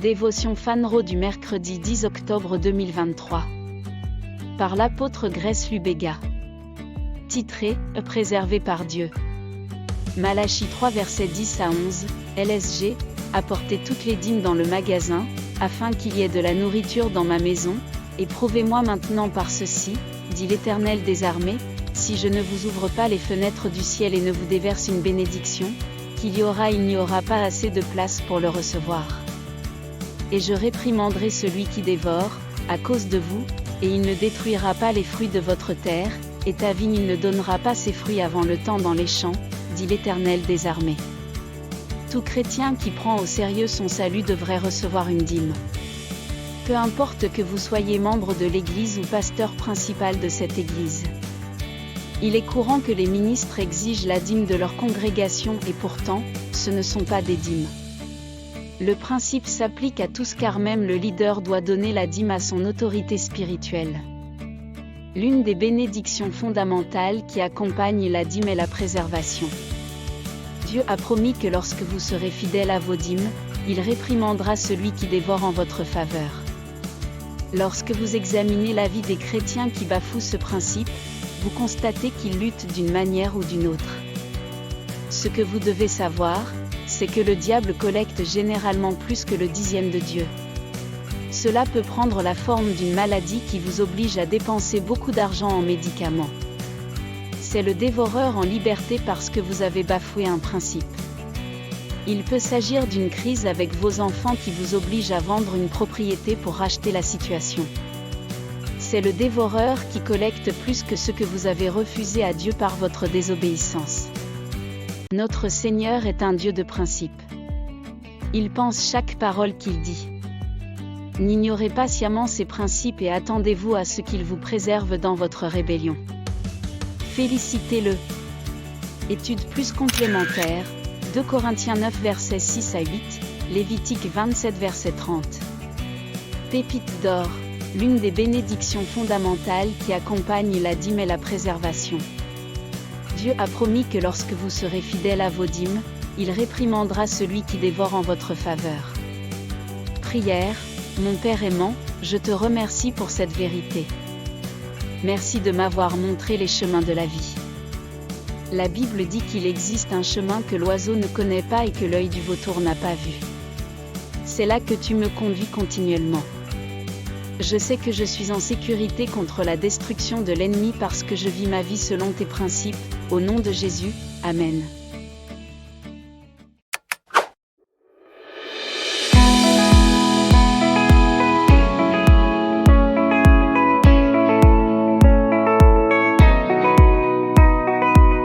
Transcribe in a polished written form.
Dévotion Fanro du mercredi 10 octobre 2023. Par l'apôtre Grace Lubega. Titré « Préservé par Dieu ». Malachie 3 versets 10 à 11, LSG, apportez toutes les dîmes dans le magasin, afin qu'il y ait de la nourriture dans ma maison, et prouvez-moi maintenant par ceci, dit l'Éternel des armées, si je ne vous ouvre pas les fenêtres du ciel et ne vous déverse une bénédiction, il n'y aura pas assez de place pour le recevoir. Et je réprimanderai celui qui dévore, à cause de vous, et il ne détruira pas les fruits de votre terre, et ta vigne il ne donnera pas ses fruits avant le temps dans les champs, dit l'Éternel des armées. Tout chrétien qui prend au sérieux son salut devrait recevoir une dîme. Peu importe que vous soyez membre de l'Église ou pasteur principal de cette Église. Il est courant que les ministres exigent la dîme de leur congrégation et pourtant, ce ne sont pas des dîmes. Le principe s'applique à tous car même le leader doit donner la dîme à son autorité spirituelle. L'une des bénédictions fondamentales qui accompagne la dîme est la préservation. Dieu a promis que lorsque vous serez fidèles à vos dîmes, il réprimandera celui qui dévore en votre faveur. Lorsque vous examinez la vie des chrétiens qui bafouent ce principe, vous constatez qu'ils luttent d'une manière ou d'une autre. Ce que vous devez savoir, c'est que le diable collecte généralement plus que le dixième de Dieu. Cela peut prendre la forme d'une maladie qui vous oblige à dépenser beaucoup d'argent en médicaments. C'est le dévoreur en liberté parce que vous avez bafoué un principe. Il peut s'agir d'une crise avec vos enfants qui vous oblige à vendre une propriété pour racheter la situation. C'est le dévoreur qui collecte plus que ce que vous avez refusé à Dieu par votre désobéissance. Notre Seigneur est un Dieu de principe. Il pense chaque parole qu'il dit. N'ignorez pas sciemment ses principes et attendez-vous à ce qu'il vous préserve dans votre rébellion. Félicitez-le. Étude plus complémentaire, 2 Corinthiens 9 versets 6 à 8, Lévitique 27 verset 30. Pépite d'or. L'une des bénédictions fondamentales qui accompagne la dîme est la préservation. Dieu a promis que lorsque vous serez fidèles à vos dîmes, il réprimandera celui qui dévore en votre faveur. Prière, mon Père aimant, je te remercie pour cette vérité. Merci de m'avoir montré les chemins de la vie. La Bible dit qu'il existe un chemin que l'oiseau ne connaît pas et que l'œil du vautour n'a pas vu. C'est là que tu me conduis continuellement. Je sais que je suis en sécurité contre la destruction de l'ennemi parce que je vis ma vie selon tes principes, au nom de Jésus, Amen.